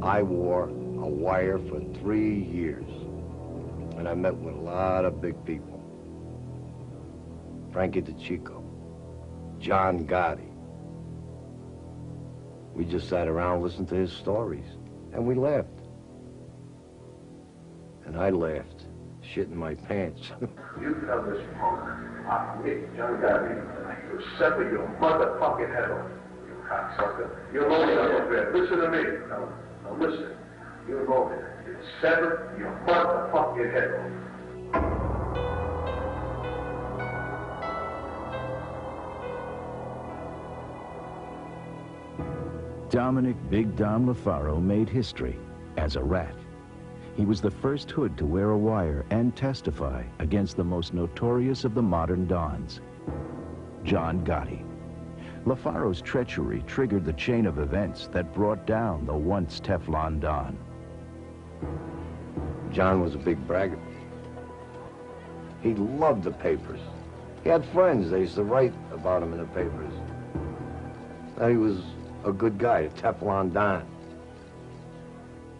I wore a wire for 3 years. And I met with a lot of big people. Frankie DeChico, John Gotti. We just sat around, listened to his stories, and we laughed. And I laughed, shitting my pants. You tell this punk, me, John Gotti, to sever your motherfucking head off, you cocksucker. You're low enough there. Listen to me. Now listen. You're low there. You sever your motherfucking head off. Dominic Big Dom LaFaro made history as a rat. He was the first hood to wear a wire and testify against the most notorious of the modern dons, John Gotti. LaFaro's treachery triggered the chain of events that brought down the once Teflon Don. John was a big braggart. He loved the papers. He had friends. They used to write about him in the papers. Now he was a good guy, a Teflon Don.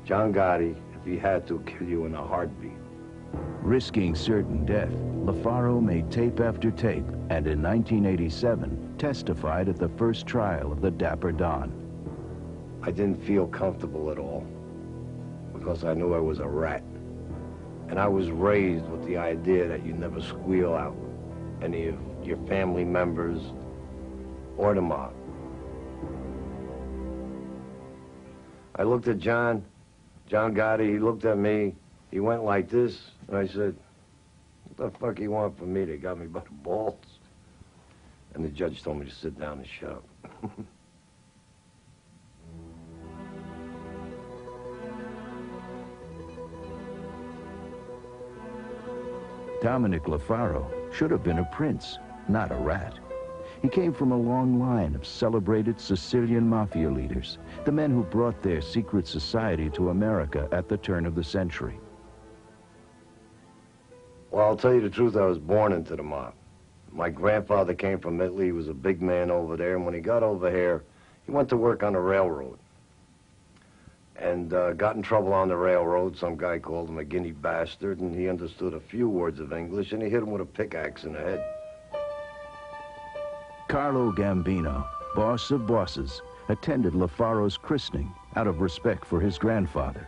John Gotti, if he had to, kill you in a heartbeat. Risking certain death, LaFaro made tape after tape, and in 1987 testified at the first trial of the Dapper Don. I didn't feel comfortable at all because I knew I was a rat. And I was raised with the idea that you never squeal out any of your family members or the mob. I looked at John Gotti, he looked at me, he went like this, and I said, what the fuck you want from me? They got me by the balls. And the judge told me to sit down and shut up. Dominic LaFaro should have been a prince, not a rat. He came from a long line of celebrated Sicilian Mafia leaders, the men who brought their secret society to America at the turn of the century. Well, I'll tell you the truth, I was born into the mob. My grandfather came from Italy, he was a big man over there, and when he got over here, he went to work on the railroad. And got in trouble on the railroad. Some guy called him a guinea bastard, and he understood a few words of English, and he hit him with a pickaxe in the head. Carlo Gambino, boss of bosses, attended LaFaro's christening out of respect for his grandfather.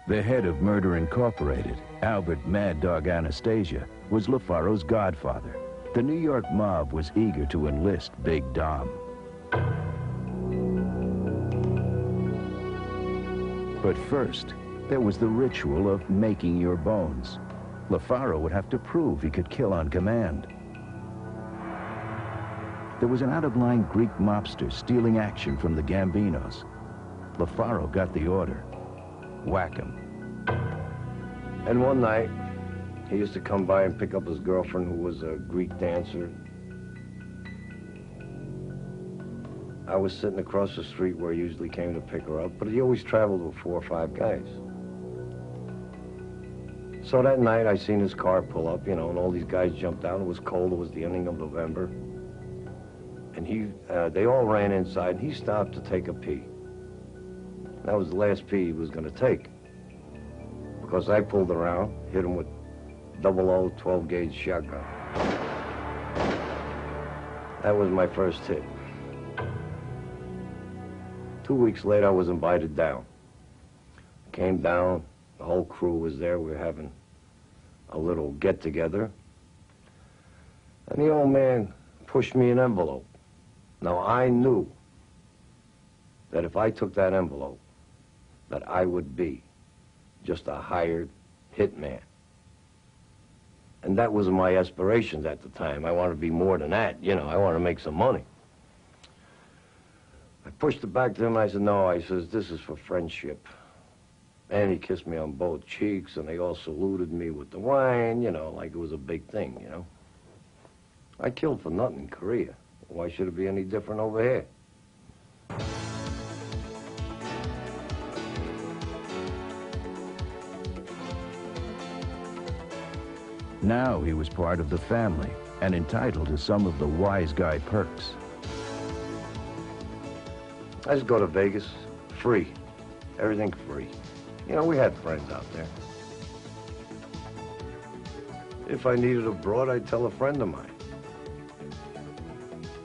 The head of Murder Incorporated, Albert Mad Dog Anastasia, was LaFaro's godfather. The New York mob was eager to enlist Big Dom. But first, there was the ritual of making your bones. LaFaro would have to prove he could kill on command. There was an out-of-line Greek mobster stealing action from the Gambinos. LaFaro got the order. Whack him. And one night, he used to come by and pick up his girlfriend, who was a Greek dancer. I was sitting across the street where he usually came to pick her up, but he always traveled with 4 or 5 guys. So that night, I seen his car pull up, you know, and all these guys jumped out. It was cold. It was the ending of November. And they all ran inside, and he stopped to take a pee. That was the last pee he was going to take. Because I pulled around, hit him with 00 12-gauge shotgun. That was my first hit. 2 weeks later, I was invited down. Came down, the whole crew was there. We were having a little get-together. And the old man pushed me an envelope. Now, I knew that if I took that envelope, that I would be just a hired hitman. And that was my aspirations at the time. I wanted to be more than that, you know, I wanted to make some money. I pushed it back to him, and I said, no, I says, this is for friendship. And he kissed me on both cheeks, and they all saluted me with the wine, you know, like it was a big thing, you know. I killed for nothing in Korea. Why should it be any different over here? Now he was part of the family and entitled to some of the wise guy perks. I just go to Vegas, free. Everything free. You know, we had friends out there. If I needed a broad, I'd tell a friend of mine.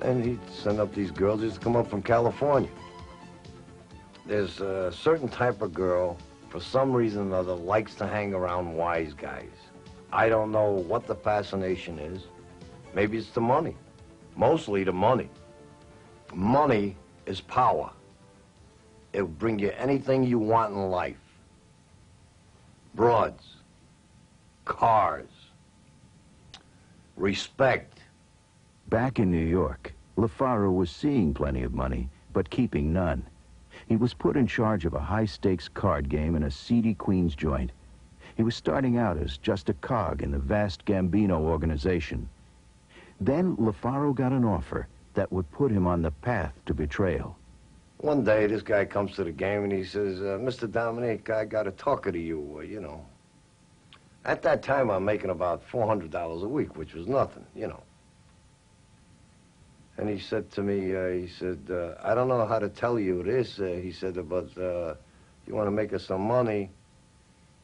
And he'd send up these girls just to come up from California. There's a certain type of girl, for some reason or other, likes to hang around wise guys. I don't know what the fascination is. Maybe it's the money. Mostly the money. Money is power. It'll bring you anything you want in life. Broads, cars, respect. Back in New York, LaFaro was seeing plenty of money, but keeping none. He was put in charge of a high-stakes card game in a seedy Queens joint. He was starting out as just a cog in the vast Gambino organization. Then LaFaro got an offer that would put him on the path to betrayal. One day, this guy comes to the game and he says, Mr. Dominic, I got to talk to you, you know. At that time, I'm making about $400 a week, which was nothing, you know. And he said to me, I don't know how to tell you this, he said, but you want to make us some money?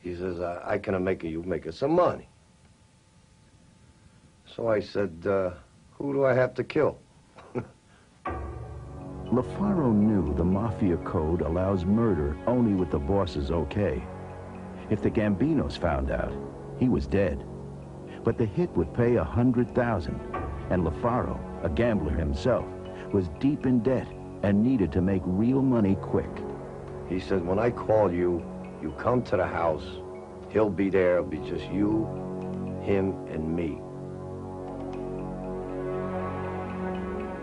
He says, I can make you make us some money. So I said, who do I have to kill? LaFaro knew the Mafia code allows murder only with the boss's okay. If the Gambinos found out, he was dead. But the hit would pay $100,000, and LaFaro, a gambler himself, was deep in debt and needed to make real money quick. He said, when I call you, you come to the house. He'll be there. It'll be just you, him, and me.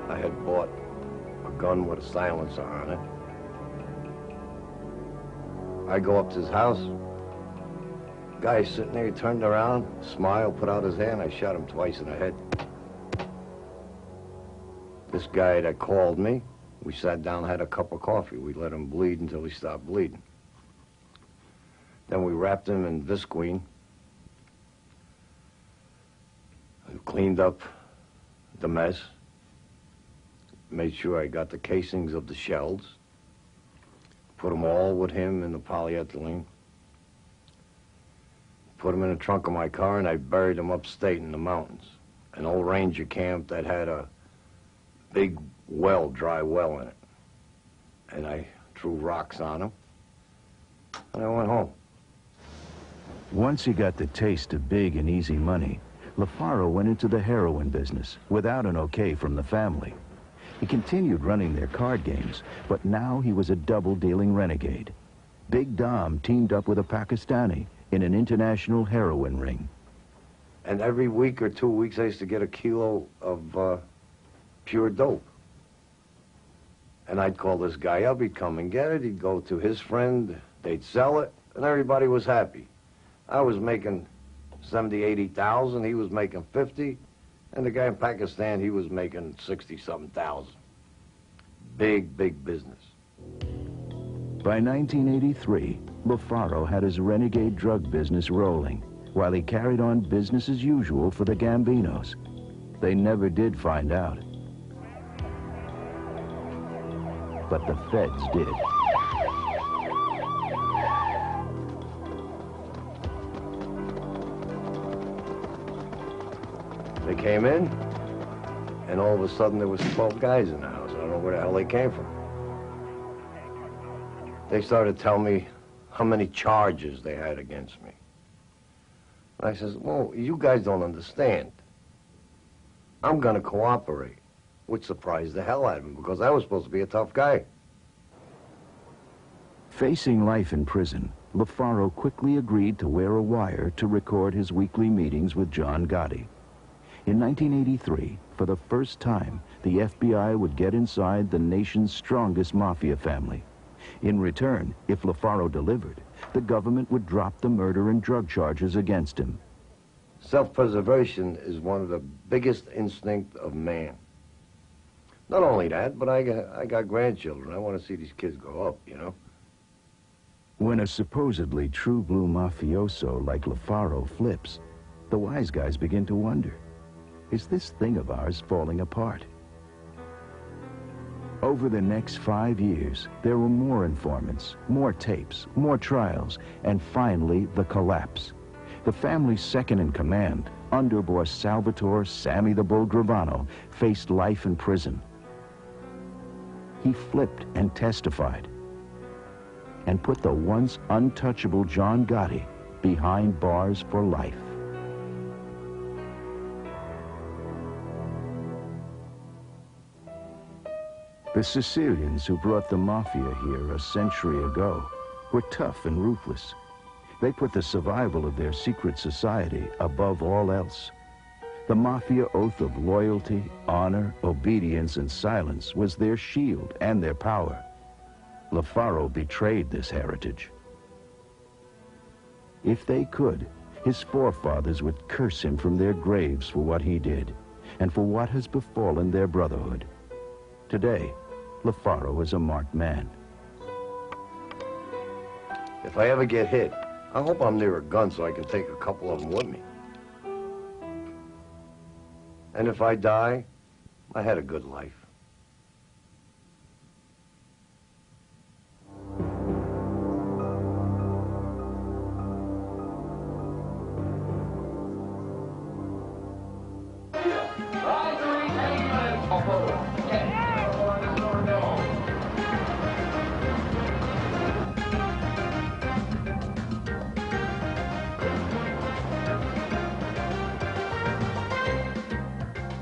I had bought a gun with a silencer on it. I go up to his house. Guy's sitting there, he turned around, smiled, put out his hand. I shot him twice in the head. This guy that called me, we sat down, had a cup of coffee. We let him bleed until he stopped bleeding. Then we wrapped him in Visqueen. We cleaned up the mess. Made sure I got the casings of the shells. Put them all with him in the polyethylene. Put them in the trunk of my car, and I buried them upstate in the mountains. An old ranger camp that had a big well, dry well in it. And I threw rocks on them, and I went home. Once he got the taste of big and easy money, LaFaro went into the heroin business without an okay from the family. He continued running their card games, but now he was a double-dealing renegade. Big Dom teamed up with a Pakistani in an international heroin ring. And every week or 2 weeks, I used to get a kilo of pure dope. And I'd call this guy up, he'd come and get it, he'd go to his friend, they'd sell it, and everybody was happy. I was making 70, 80,000, he was making 50, and the guy in Pakistan, he was making 60-something thousand. Big, big business. By 1983, LaFaro had his renegade drug business rolling, while he carried on business as usual for the Gambinos. They never did find out. But the feds did. They came in, and all of a sudden there was 12 guys in the house. I don't know where the hell they came from. They started telling me how many charges they had against me. And I says, well, you guys don't understand. I'm going to cooperate, which surprised the hell out of me, because I was supposed to be a tough guy. Facing life in prison, LaFaro quickly agreed to wear a wire to record his weekly meetings with John Gotti. In 1983, for the first time, the FBI would get inside the nation's strongest mafia family. In return, if LaFaro delivered, the government would drop the murder and drug charges against him. Self-preservation is one of the biggest instincts of man. Not only that, but I got grandchildren. I want to see these kids grow up, you know? When a supposedly true-blue mafioso like LaFaro flips, the wise guys begin to wonder, is this thing of ours falling apart? Over the next 5 years, there were more informants, more tapes, more trials, and finally the collapse. The family's second in command, underboss Salvatore Sammy the Bull Gravano, faced life in prison. He flipped and testified, and put the once untouchable John Gotti behind bars for life. The Sicilians who brought the Mafia here a century ago were tough and ruthless. They put the survival of their secret society above all else. The Mafia oath of loyalty, honor, obedience, and silence was their shield and their power. Lafaro betrayed this heritage. If they could, his forefathers would curse him from their graves for what he did, and for what has befallen their brotherhood. Today, Lafaro is a marked man. If I ever get hit, I hope I'm near a gun so I can take a couple of them with me. And if I die, I had a good life.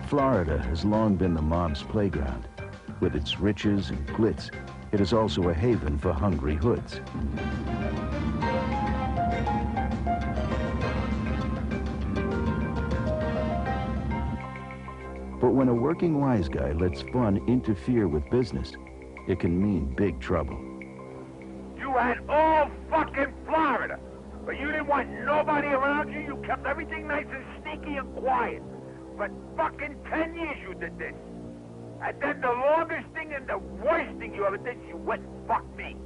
Florida has long been the mob's playground. With its riches and glitz, it is also a haven for hungry hoods. But when a working wise guy lets fun interfere with business, it can mean big trouble. You had all fucking Florida, but you didn't want nobody around you. You kept everything nice and sneaky and quiet. For fucking 10 years you did this. And then the longest thing and the worst thing you ever did, you went and fucked me.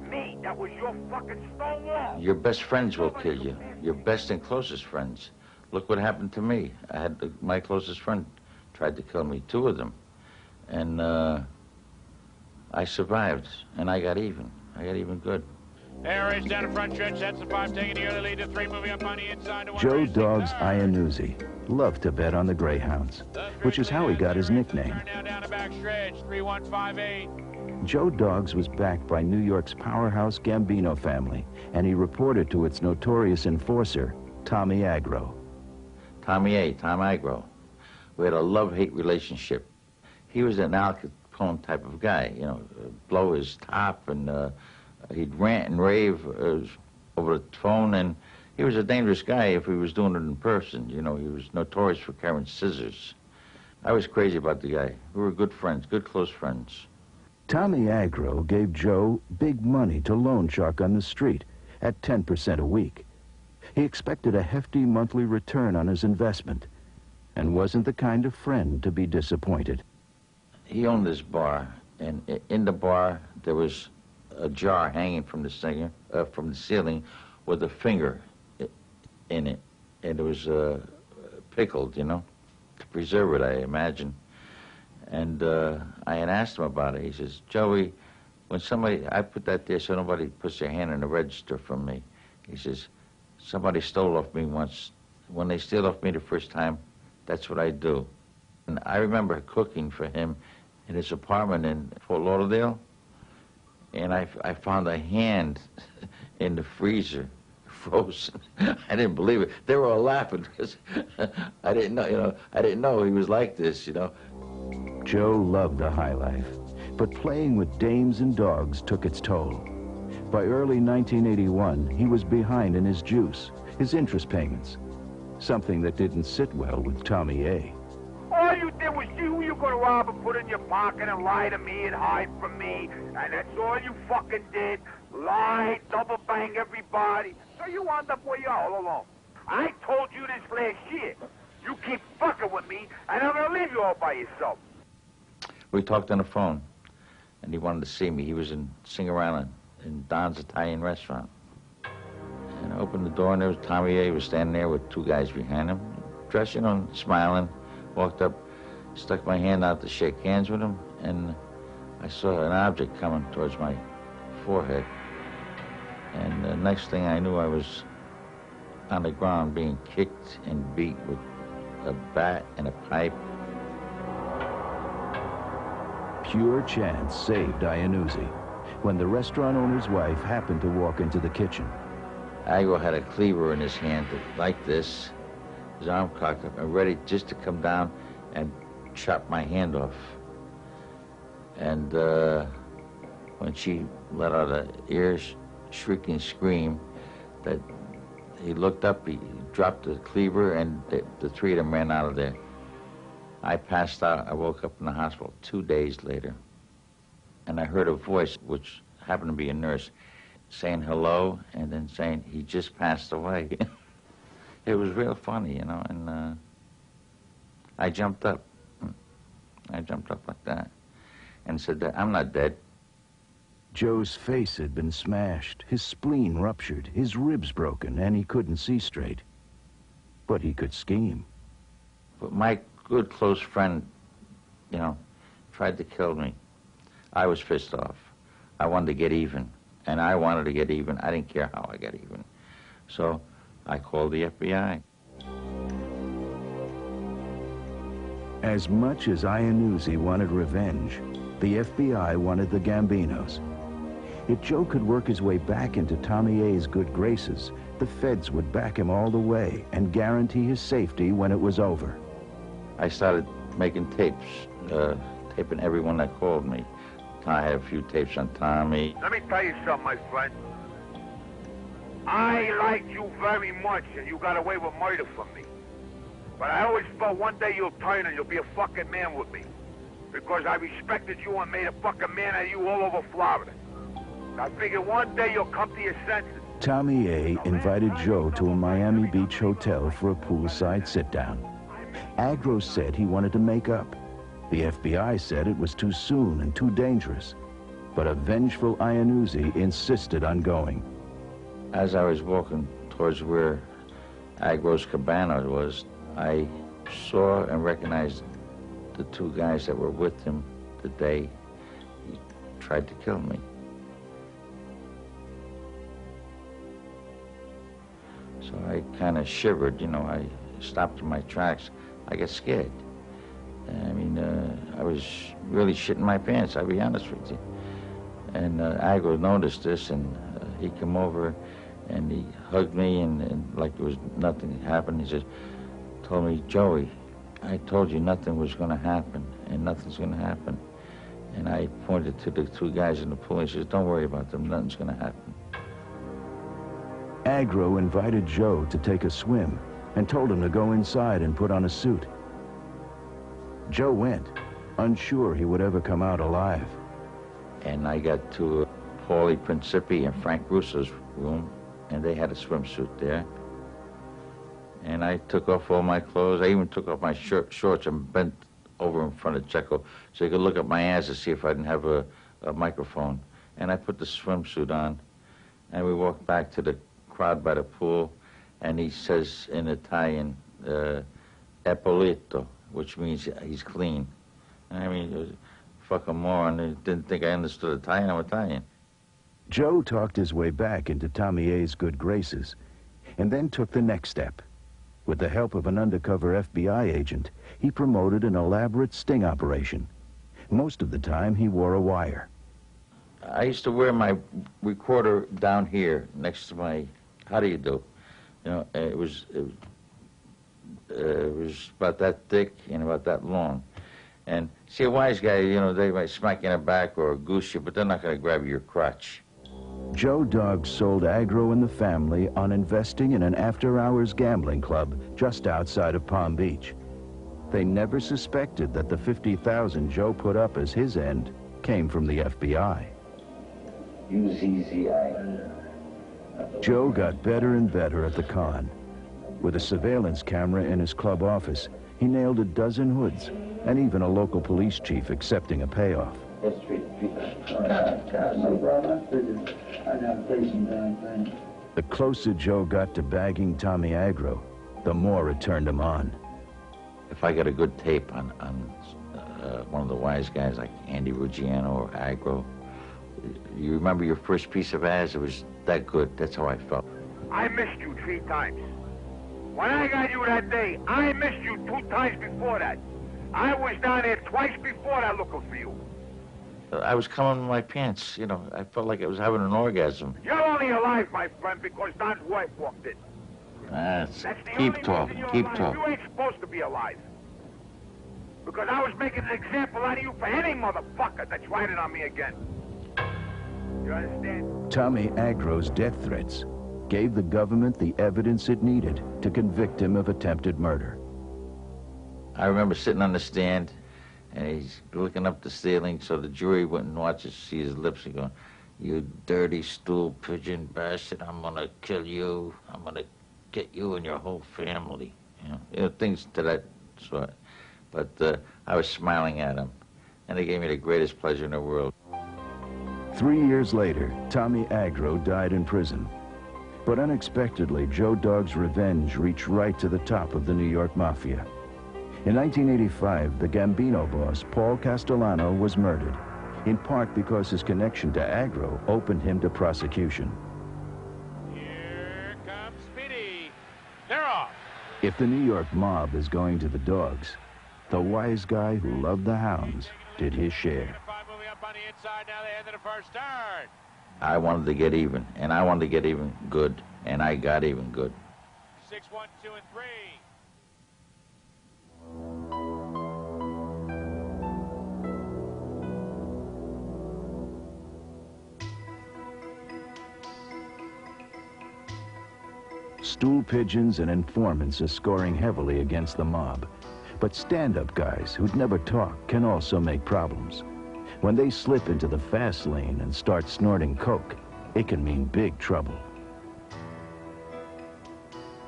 Me, that was your fucking stonewall. Your best friends will kill you. Your best and closest friends. Look what happened to me. I had my closest friend tried to kill me, 2 of them. And I survived, and I got even. I got even good. Air is down in front stretch. That's the 5 taking the early lead to 3, moving up on the inside to 1. Joe Dogs Iannuzzi loved to bet on the Greyhounds, which is how he got his nickname. Now down the back stretch, 3-1-5-8. Joe Dogs was backed by New York's powerhouse Gambino family, and he reported to its notorious enforcer, Tommy Agro. Tom Agro. We had a love-hate relationship. He was an Al Capone type of guy, you know, blow his top, and he'd rant and rave over the phone, and he was a dangerous guy if he was doing it in person. You know, he was notorious for carrying scissors. I was crazy about the guy. We were good friends, good close friends. Tommy Agro gave Joe big money to loan shark on the street at 10% a week. He expected a hefty monthly return on his investment and wasn't the kind of friend to be disappointed. He owned this bar, and in the bar there was a jar hanging from the ceiling with a finger in it, and it was pickled, you know, to preserve it, I imagine. And I had asked him about it. He says, Joey, when I put that there so nobody puts their hand in the register from me. He says, somebody stole off me once. When they steal off me the first time, that's what I do. And I remember cooking for him in his apartment in Fort Lauderdale, and I found a hand in the freezer, frozen. I didn't believe it. They were all laughing because I didn't know, you know, I didn't know he was like this, you know. Joe loved the high life, but playing with dames and dogs took its toll. By early 1981, he was behind in his juice, his interest payments, something that didn't sit well with Tommy A. All you did was see who you going to rob and put in your pocket and lie to me and hide from me. And that's all you fucking did. Lie, double bang everybody. So you wound up where you are all alone. I told you this last year. You keep fucking with me, and I'm going to leave you all by yourself. We talked on the phone, and he wanted to see me. He was sing around in Don's Italian restaurant. And I opened the door, and there was Tommy A. was standing there with 2 guys behind him, dressed, you know, smiling. Walked up, stuck my hand out to shake hands with him, and I saw an object coming towards my forehead. And the next thing I knew, I was on the ground being kicked and beat with a bat and a pipe. Pure chance saved Iannuzzi when the restaurant owner's wife happened to walk into the kitchen. Agro had a cleaver in his hand like this, his arm cocked up and ready just to come down and chop my hand off. And when she let out an ear-shrieking scream, that he looked up, he dropped the cleaver, and the three of them ran out of there. I passed out. I woke up in the hospital 2 days later, and I heard a voice, which happened to be a nurse, saying hello, and then saying he just passed away. It was real funny, you know, and I jumped up. I jumped up like that and said that I'm not dead. Joe's face had been smashed, his spleen ruptured, his ribs broken, and he couldn't see straight. But he could scheme. But my good close friend, you know, tried to kill me. I was pissed off. I wanted to get even, and I wanted to get even. I didn't care how I got even. So I called the FBI. As much as Iannuzzi wanted revenge, the FBI wanted the Gambinos. If Joe could work his way back into Tommy A's good graces, the feds would back him all the way and guarantee his safety when it was over. I started making tapes, taping everyone that called me. I had a few tapes on Tommy. Let me tell you something, my friend. I liked you very much, and you got away with murder from me. But I always felt one day you'll turn and you'll be a fucking man with me. Because I respected you and made a fucking man out of you all over Florida. I figured one day you'll come to your senses. Tommy A invited Joe to a Miami Beach hotel for a poolside sit-down. Agro said he wanted to make up. The FBI said it was too soon and too dangerous. But a vengeful Iannuzzi insisted on going. As I was walking towards where Agro's cabana was, I saw and recognized the two guys that were with him the day he tried to kill me. So I kind of shivered, you know, I stopped in my tracks. I got scared. I mean, I was really shitting my pants, I'll be honest with you. And Agro noticed this, and he came over and he hugged me, and like there was nothing happened. He said, told me, Joey, I told you nothing was going to happen, and nothing's going to happen. And I pointed to the two guys in the pool, and he says, don't worry about them, nothing's going to happen. Agro invited Joe to take a swim and told him to go inside and put on a suit. Joe went, unsure he would ever come out alive. And I got to Paulie Principi and Frank Russo's room, and they had a swimsuit there. And I took off all my clothes. I even took off my shorts and bent over in front of Checo so he could look at my ass to see if I didn't have a microphone. And I put the swimsuit on, and we walked back to the crowd by the pool, and he says in Italian, "È pulito," which means he's clean. I mean, it was a fucking moron. He didn't think I understood Italian. I'm Italian. Joe talked his way back into Tommy A's good graces, and then took the next step. With the help of an undercover FBI agent, he promoted an elaborate sting operation. Most of the time, he wore a wire. I used to wear my recorder down here next to my, how do you do? You know, it was about that thick and about that long. And see, a wise guy, you know, they might smack you in the back or goose you, but they're not going to grab your crotch. Joe Dogg sold Agro and the family on investing in an after-hours gambling club just outside of Palm Beach. They never suspected that the $50,000 Joe put up as his end came from the FBI. Joe got better and better at the con. With a surveillance camera in his club office, he nailed a dozen hoods, and even a local police chief accepting a payoff. The closer Joe got to bagging Tommy Agro, the more it turned him on. If I got a good tape on one of the wise guys like Andy Ruggiano or Agro. You remember your first piece of ads? It was that good. That's how I felt. I missed you 3 times. When I got you that day, I missed you 2 times before that. I was down there twice before that looking for you. I was coming in my pants, you know. I felt like I was having an orgasm. You're only alive, my friend, because Don's wife walked in. That's the keep only talking, reason keep you're alive. talking. You ain't supposed to be alive. Because I was making an example out of you for any motherfucker that tried it on me again. You understand? Tommy Agro's death threats gave the government the evidence it needed to convict him of attempted murder. I remember sitting on the stand, and he's looking up the ceiling so the jury wouldn't watch us see his lips and going, "You dirty stool pigeon bastard, I'm gonna kill you. I'm gonna get you and your whole family." You know, things to that sort. But I was smiling at him, and it gave me the greatest pleasure in the world. 3 years later, Tommy Agro died in prison. But unexpectedly, Joe Dogg's revenge reached right to the top of the New York Mafia. In 1985, the Gambino boss, Paul Castellano, was murdered, in part because his connection to Agro opened him to prosecution. Here comes Speedy. They're off. If the New York mob is going to the dogs, the wise guy who loved the hounds did his share. 5 moving up on the inside. Now they head to the first turn. I wanted to get even, and I wanted to get even good, and I got even good. 6, 1, 2, and 3. Stool pigeons and informants are scoring heavily against the mob. But stand-up guys who'd never talk can also make problems. When they slip into the fast lane and start snorting coke, it can mean big trouble.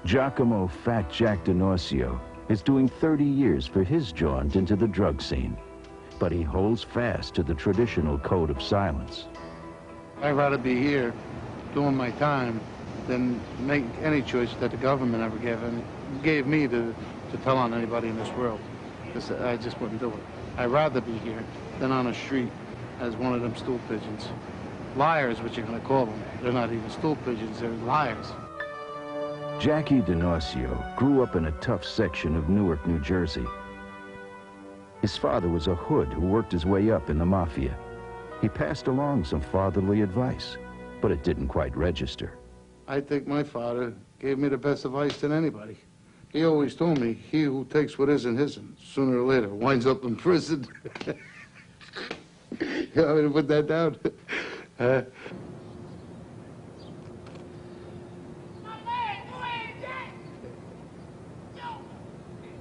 Giacomo Fat Jack D'Norcio is doing 30 years for his jaunt into the drug scene. But he holds fast to the traditional code of silence. I'd rather be here doing my time than make any choice that the government ever gave me to tell on anybody in this world. I just wouldn't do it. I'd rather be here than on a street as one of them stool pigeons. Liars, what you're going to call them. They're not even stool pigeons, they're liars. Jackie D'Norcio grew up in a tough section of Newark, New Jersey. His father was a hood who worked his way up in the Mafia. He passed along some fatherly advice, but it didn't quite register. I think my father gave me the best advice than anybody. He always told me, he who takes what isn't his, sooner or later winds up in prison. You want me to put that down?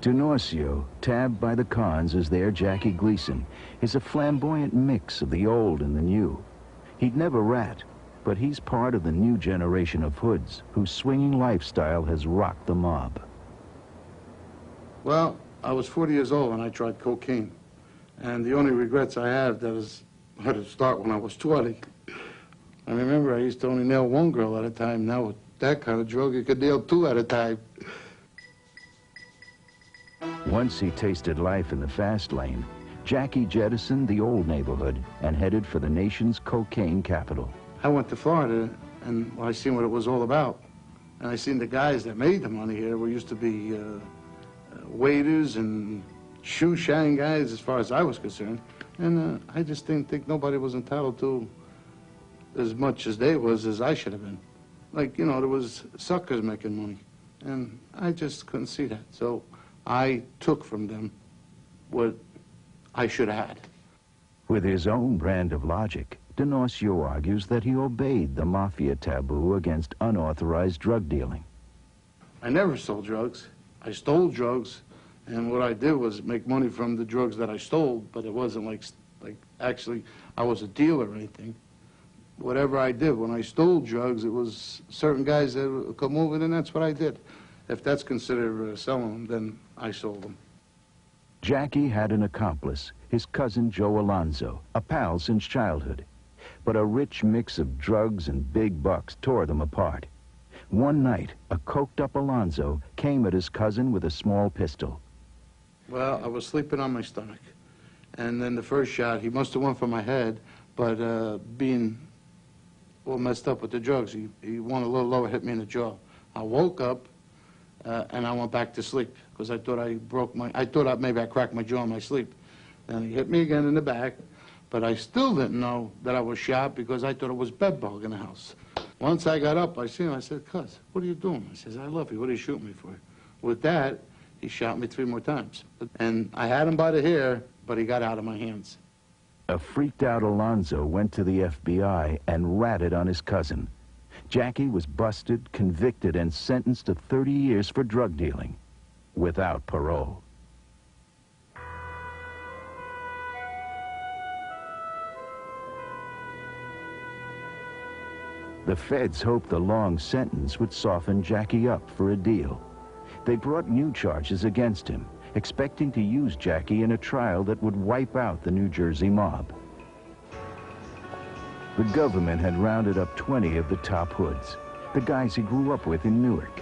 D'Norcio, tabbed by the cons as their Jackie Gleason, is a flamboyant mix of the old and the new. He'd never rat, but he's part of the new generation of hoods whose swinging lifestyle has rocked the mob. Well, I was 40 years old when I tried cocaine. And the only regrets I have that is I had to start when I was 20. I remember I used to only nail 1 girl at a time. Now with that kind of drug, you could nail 2 at a time. Once he tasted life in the fast lane, Jackie jettisoned the old neighborhood and headed for the nation's cocaine capital. I went to Florida, and I seen what it was all about. And I seen the guys that made the money here were used to be waiters and shoe shine guys, as far as I was concerned. And I just didn't think nobody was entitled to as much as they was as I should have been. Like, you know, there was suckers making money. And I just couldn't see that. So I took from them what I should have had. With his own brand of logic, D'Norcio argues that he obeyed the Mafia taboo against unauthorized drug dealing. I never sold drugs. I stole drugs, and what I did was make money from the drugs that I stole, but it wasn't like actually I was a dealer or anything. Whatever I did, when I stole drugs, it was certain guys that would come over, and that's what I did. If that's considered selling them, then I sold them. Jackie had an accomplice, his cousin Joe Alonzo, a pal since childhood. But a rich mix of drugs and big bucks tore them apart. One night, a coked-up Alonzo came at his cousin with a small pistol. Well, I was sleeping on my stomach, And then the first shot, he must have went for my head, but being all messed up with the drugs, he went a little lower, hit me in the jaw. I woke up, and I went back to sleep, because I thought maybe I cracked my jaw in my sleep. Then he hit me again in the back, but I still didn't know that I was shot because I thought it was bedbug in the house. Once I got up, I seen him, I said, "Cuz, what are you doing?" I says, "I love you, what are you shooting me for?" With that, he shot me 3 more times. And I had him by the hair, but he got out of my hands. A freaked-out Alonzo went to the FBI and ratted on his cousin. Jackie was busted, convicted, and sentenced to 30 years for drug dealing, without parole. The feds hoped the long sentence would soften Jackie up for a deal. They brought new charges against him, expecting to use Jackie in a trial that would wipe out the New Jersey mob. The government had rounded up 20 of the top hoods, the guys he grew up with in Newark.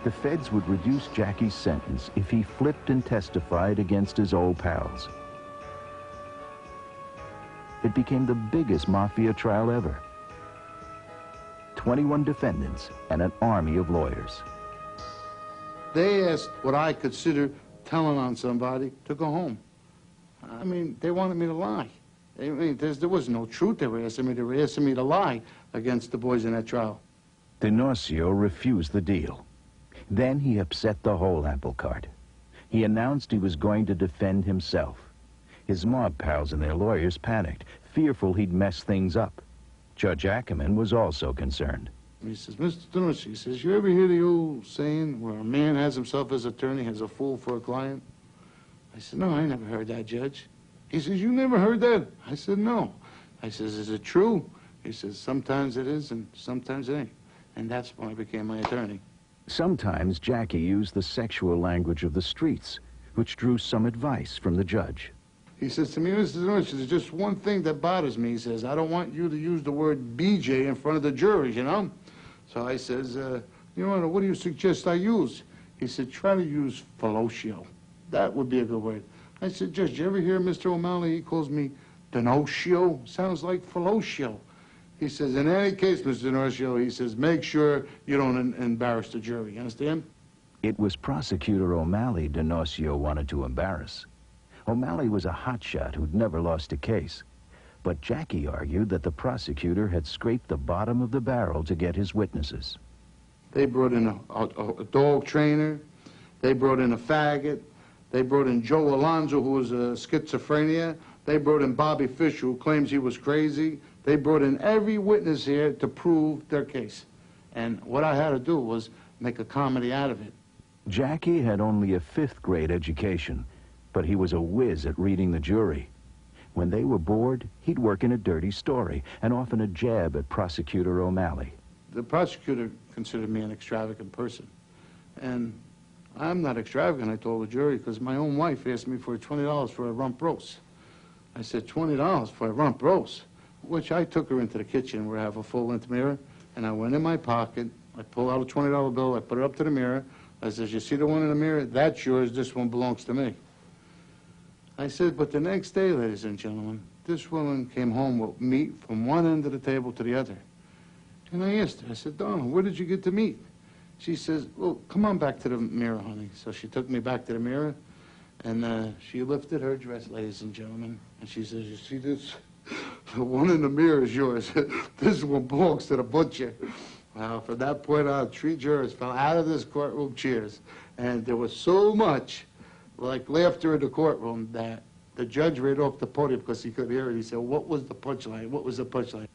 The feds would reduce Jackie's sentence if he flipped and testified against his old pals. It became the biggest Mafia trial ever. 21 defendants and an army of lawyers. They asked what I consider telling on somebody to go home. I mean, they wanted me to lie. I mean, there was no truth they were asking me. They were asking me to lie against the boys in that trial. D'Onocio refused the deal. Then he upset the whole apple cart. He announced he was going to defend himself. His mob pals and their lawyers panicked, fearful he'd mess things up. Judge Ackerman was also concerned. He says, "Mr. D'Onocio," he says, "you ever hear the old saying where a man has himself as attorney, has a fool for a client?" I said, "No, I never heard that, Judge." He says, "You never heard that?" I said, "No." I says, "Is it true?" He says, "Sometimes it is and sometimes it ain't." And that's when I became my attorney. Sometimes Jackie used the sexual language of the streets, which drew some advice from the judge. He says to me, "Mr. D'Onocio, there's just one thing that bothers me." He says, "I don't want you to use the word BJ in front of the jury, you know?" So I says, "Your Honor, what do you suggest I use?" He said, "Try to use fellatio. That would be a good word." I said, "Judge, you ever hear Mr. O'Malley? He calls me D'Onocio. Sounds like fellatio." He says, "In any case, Mr. D'Onocio," he says, "make sure you don't embarrass the jury." You understand? It was Prosecutor O'Malley D'Onocio wanted to embarrass. O'Malley was a hotshot who'd never lost a case. But Jackie argued that the prosecutor had scraped the bottom of the barrel to get his witnesses. They brought in a dog trainer. They brought in a faggot. They brought in Joe Alonzo, who was a schizophrenia. They brought in Bobby Fisher, who claims he was crazy. They brought in every witness here to prove their case. And what I had to do was make a comedy out of it. Jackie had only a 5th grade education, but he was a whiz at reading the jury. When they were bored, he'd work in a dirty story and often a jab at Prosecutor O'Malley. The prosecutor considered me an extravagant person. And I'm not extravagant, I told the jury, because my own wife asked me for $20 for a rump roast. I said, $20 for a rump roast? Which I took her into the kitchen where I have a full-length mirror, and I went in my pocket, I pulled out a $20 bill, I put it up to the mirror. I said, "You see the one in the mirror? That's yours, this one belongs to me." I said, but the next day, ladies and gentlemen, this woman came home with meat from one end of the table to the other. And I asked her, I said, "Donna, where did you get the meat?" She says, "Well, come on back to the mirror, honey." So she took me back to the mirror, and she lifted her dress, ladies and gentlemen, and she says, "You see this? The one in the mirror is yours. This one belongs to the butcher." Well, from that point on, 3 jurors fell out of this courtroom chairs, and there was so much like laughter in the courtroom that the judge ran off the podium because he couldn't hear it. He said, "What was the punchline? What was the punchline?"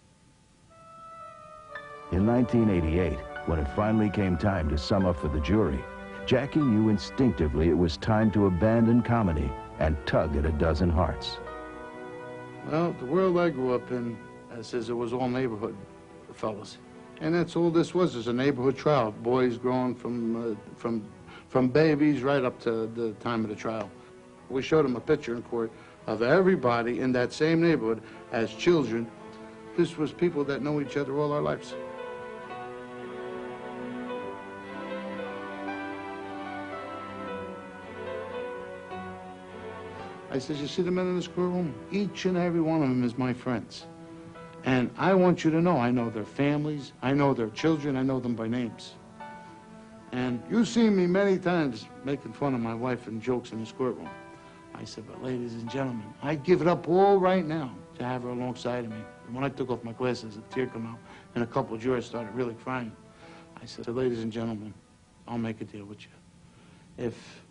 In 1988, when it finally came time to sum up for the jury, Jackie knew instinctively it was time to abandon comedy and tug at a dozen hearts. Well, the world I grew up in says it was all neighborhood fellas. And that's all this was, is a neighborhood trial. Boys growing from babies right up to the time of the trial. We showed them a picture in court of everybody in that same neighborhood as children. This was people that know each other all our lives. I said, you see the men in this courtroom? Each and every one of them is my friends. And I want you to know, I know their families, I know their children, I know them by names. And you've seen me many times making fun of my wife and jokes in this courtroom. I said, but ladies and gentlemen, I'd give it up all right now to have her alongside of me. And when I took off my glasses, a tear came out, and a couple of jurors started really crying. I said, ladies and gentlemen, I'll make a deal with you. If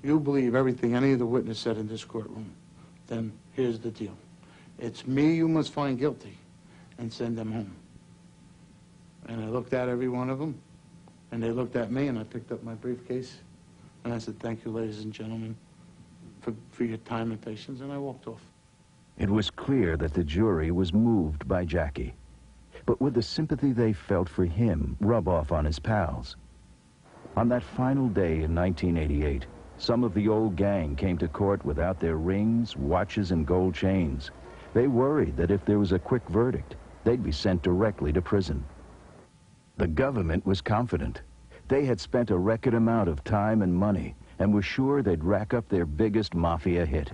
you believe everything any of the witnesses said in this courtroom, then here's the deal. It's me you must find guilty and send them home. And I looked at every one of them, and they looked at me, and I picked up my briefcase, and I said, thank you, ladies and gentlemen, for your time and patience, and I walked off. It was clear that the jury was moved by Jackie. But would the sympathy they felt for him rub off on his pals? On that final day in 1988, some of the old gang came to court without their rings, watches, and gold chains. They worried that if there was a quick verdict, they'd be sent directly to prison. The government was confident. They had spent a record amount of time and money and were sure they'd rack up their biggest Mafia hit.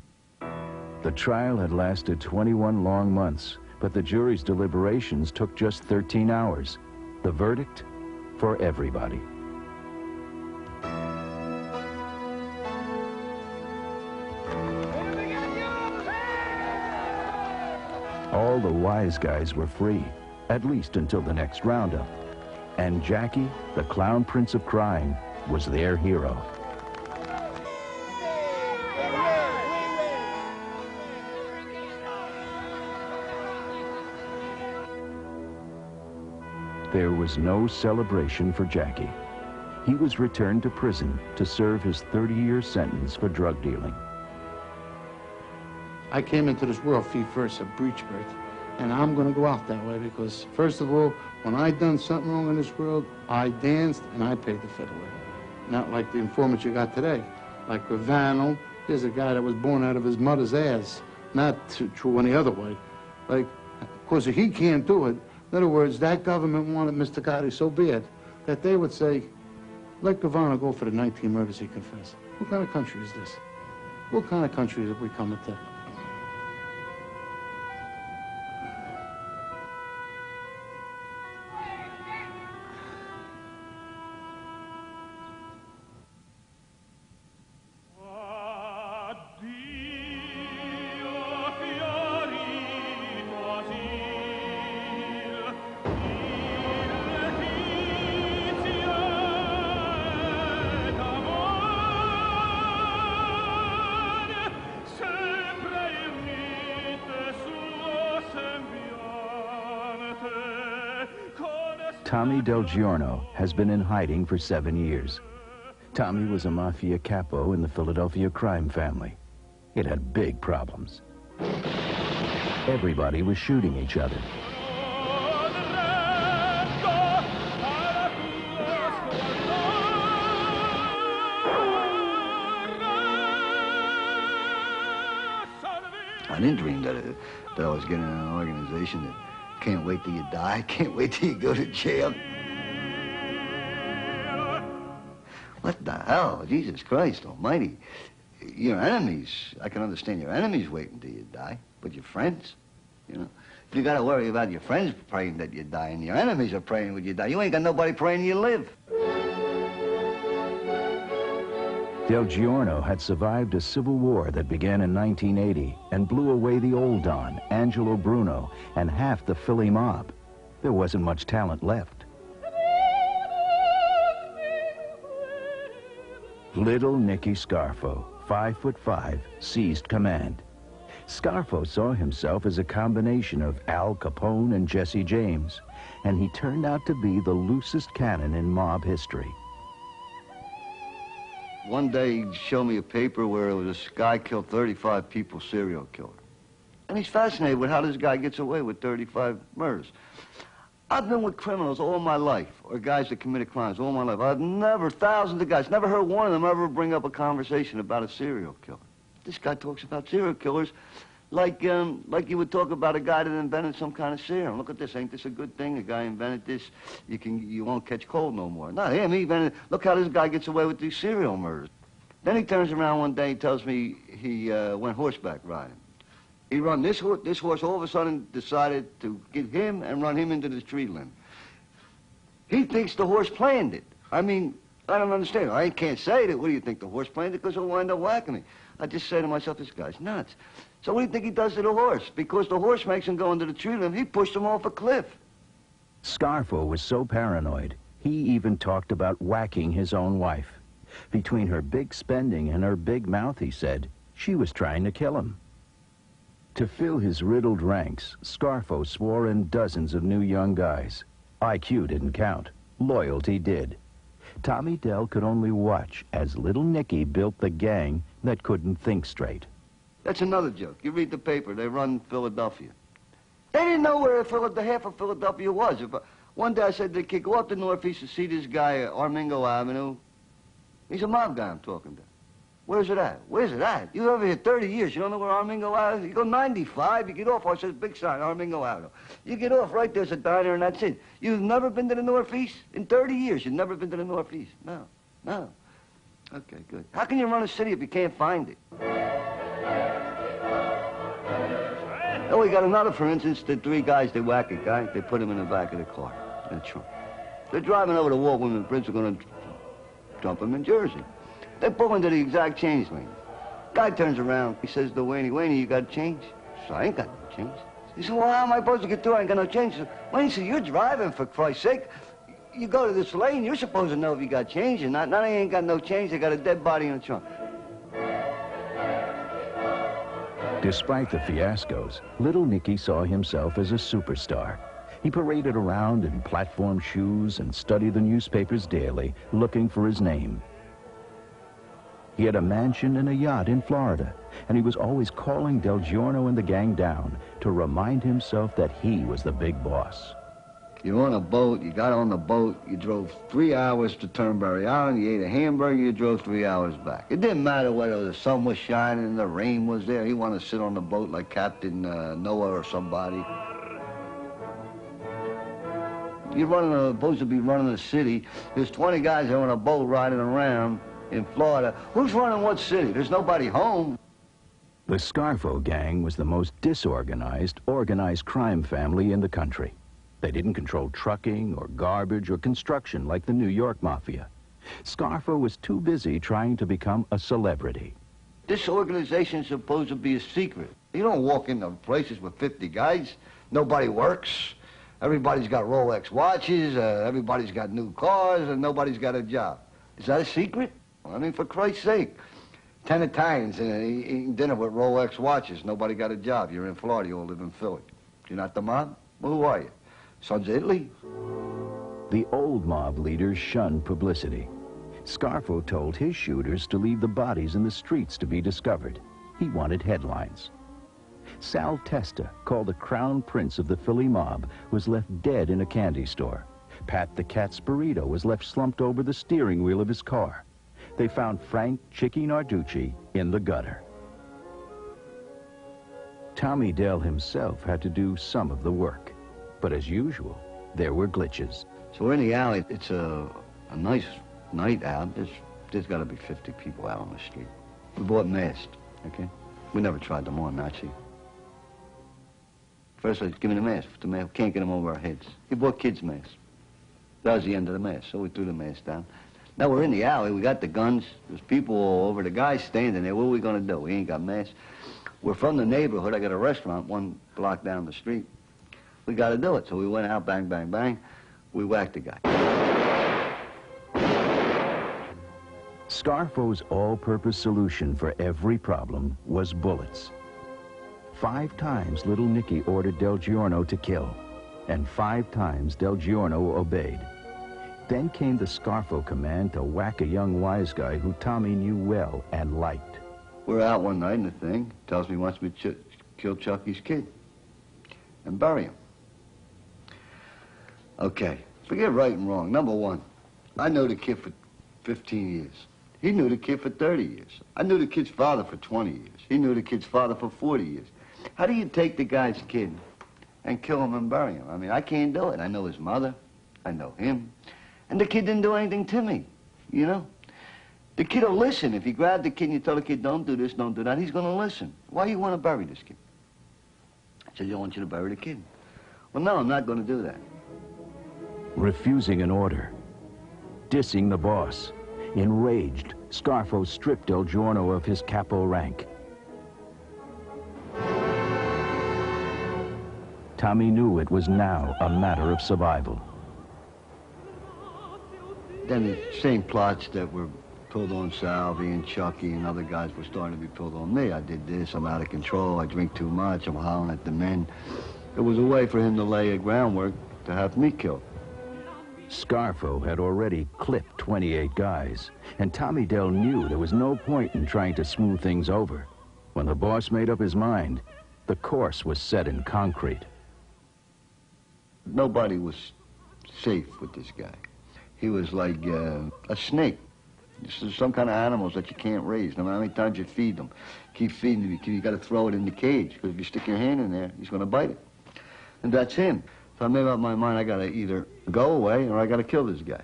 The trial had lasted 21 long months, but the jury's deliberations took just 13 hours. The verdict? For everybody. All the wise guys were free, at least until the next roundup. And Jackie, the clown prince of crime, was their hero. There was no celebration for Jackie. He was returned to prison to serve his 30-year sentence for drug dealing. I came into this world feet first, a breech birth, and I'm going to go out that way because, first of all, when I done something wrong in this world, I danced and I paid the fiddler. Not like the informant you got today. Like Ravano, here's a guy that was born out of his mother's ass, not true any other way. Like, of course, if he can't do it, in other words, that government wanted Mr. Gotti so bad that they would say, let Ravano go for the 19 murders he confessed. What kind of country is this? What kind of country have we come into? Tommy Del Giorno has been in hiding for 7 years. Tommy was a Mafia capo in the Philadelphia crime family. It had big problems. Everybody was shooting each other. I didn't dream that I was getting in an organization that can't wait till you die, can't wait till you go to jail. What the hell? Jesus Christ almighty. Your enemies, I can understand your enemies waiting till you die, but your friends, you know. You gotta worry about your friends praying that you die, and your enemies are praying when you die. You ain't got nobody praying you live. Del Giorno had survived a civil war that began in 1980 and blew away the old Don, Angelo Bruno, and half the Philly mob. There wasn't much talent left. Little Nicky Scarfo, 5'5", seized command. Scarfo saw himself as a combination of Al Capone and Jesse James, and he turned out to be the loosest cannon in mob history. One day he showed me a paper where this guy killed 35 people, serial killer. And he's fascinated with how this guy gets away with 35 murders. I've been with criminals all my life, or guys that committed crimes all my life. I've never, thousands of guys, never heard one of them ever bring up a conversation about a serial killer. This guy talks about serial killers like you would talk about a guy that invented some kind of serum. Look at this, ain't this a good thing? A guy invented this, you won't catch cold no more. Not him, he invented, look how this guy gets away with these serial murders. Then he turns around one day and tells me he went horseback riding. He run this horse all of a sudden decided to get him and run him into the tree limb. He thinks the horse planned it. I mean, I don't understand. I can't say that. What do you think, the horse planned it? Because he'll wind up whacking me. I just say to myself, this guy's nuts. So what do you think he does to the horse? Because the horse makes him go into the tree limb, he pushed him off a cliff. Scarfo was so paranoid, he even talked about whacking his own wife. Between her big spending and her big mouth, he said, she was trying to kill him. To fill his riddled ranks, Scarfo swore in dozens of new young guys. IQ didn't count. Loyalty did. Tommy Dell could only watch as Little Nicky built the gang that couldn't think straight. That's another joke. You read the paper, they run Philadelphia. They didn't know where half of Philadelphia was. One day I said to the kid, go up to Northeast to see this guy at Armingo Avenue. He's a mob guy I'm talking to. Where's it at? Where's it at? You over here 30 years, you don't know where Armingo Avenue is? You go 95, you get off, I said, big sign, Armingo Avenue. You get off, right there's a diner and that's it. You've never been to the Northeast? In 30 years, you've never been to the Northeast? No, no. Okay, good. How can you run a city if you can't find it? Oh, we got another, for instance, the three guys, they whack a guy, they put him in the back of the car, in the trunk. They're driving over the wall when the Brits are going to dump him in Jersey. They pull into the exact change lane. Guy turns around, he says to Wayne, you got change? So I ain't got no change. He said, well, how am I supposed to get through? I ain't got no change. So, Wayne said, you're driving, for Christ's sake. You go to this lane, you're supposed to know if you got change or not. Now they ain't got no change, they got a dead body in the trunk. Despite the fiascos, Little Nicky saw himself as a superstar. He paraded around in platform shoes and studied the newspapers daily, looking for his name. He had a mansion and a yacht in Florida, and he was always calling Del Giorno and the gang down to remind himself that he was the big boss. You're on a boat, you got on the boat, you drove 3 hours to Turnberry Island, you ate a hamburger, you drove 3 hours back. It didn't matter whether the sun was shining and the rain was there. He wanted to sit on the boat like Captain Noah or somebody. You're supposed to be running a city. There's 20 guys on a boat riding around in Florida. Who's running what city? There's nobody home. The Scarfo gang was the most disorganized, organized crime family in the country. They didn't control trucking or garbage or construction like the New York Mafia. Scarfo was too busy trying to become a celebrity. This organization's supposed to be a secret. You don't walk into places with 50 guys. Nobody works. Everybody's got Rolex watches. Everybody's got new cars, and nobody's got a job. Is that a secret? Well, I mean, for Christ's sake. 10 Italians eating dinner with Rolex watches. Nobody got a job. You're in Florida. You all live in Philly. You're not the mob? Well, who are you? Sons of Italy? The old mob leaders shunned publicity. Scarfo told his shooters to leave the bodies in the streets to be discovered. He wanted headlines. Sal Testa, called the crown prince of the Philly mob, was left dead in a candy store. Pat the Cat Spirito was left slumped over the steering wheel of his car. They found Frank Chicky Narducci in the gutter. Tommy Dell himself had to do some of the work. But as usual, there were glitches. So we're in the alley. It's a nice night out. There's got to be 50 people out on the street. We bought masks, okay? We never tried them on, Nazi. First, let's give me the mask. Can't get them over our heads. We bought kids' masks. That was the end of the mask, so we threw the mask down. Now we're in the alley. We got the guns. There's people all over. The guy's standing there. What are we going to do? We ain't got masks. We're from the neighborhood. I got a restaurant 1 block down the street. We got to do it. So we went out, bang, bang, bang. We whacked the guy. Scarfo's all-purpose solution for every problem was bullets. 5 times Little Nicky ordered Del Giorno to kill, and 5 times Del Giorno obeyed. Then came the Scarfo command to whack a young wise guy who Tommy knew well and liked. We're out one night and the thing tells me he wants me to kill Chucky's kid and bury him. Okay, forget right and wrong. Number one, I know the kid for 15 years. He knew the kid for 30 years. I knew the kid's father for 20 years. He knew the kid's father for 40 years. How do you take the guy's kid and kill him and bury him? I mean, I can't do it. I know his mother. I know him. And the kid didn't do anything to me, you know? The kid will listen. If you grab the kid and you tell the kid, don't do this, don't do that, he's going to listen. Why you want to bury this kid? I said, I want you to bury the kid. Well, no, I'm not going to do that. Refusing an order, dissing the boss. Enraged, Scarfo stripped Del Giorno of his capo rank. Tommy knew it was now a matter of survival. Then the same plots that were pulled on Salvi and Chucky and other guys were starting to be pulled on me. I did this, I'm out of control, I drink too much, I'm hollering at the men. It was a way for him to lay a groundwork to have me killed. Scarfo had already clipped 28 guys, and Tommy Dell knew there was no point in trying to smooth things over. When the boss made up his mind, the course was set in concrete. Nobody was safe with this guy. He was like a snake. This is some kind of animals that you can't raise, no matter how many times you feed them. Keep feeding them, you got to throw it in the cage, because if you stick your hand in there, he's going to bite it. And that's him. So I made up my mind, I got to either go away or I got to kill this guy.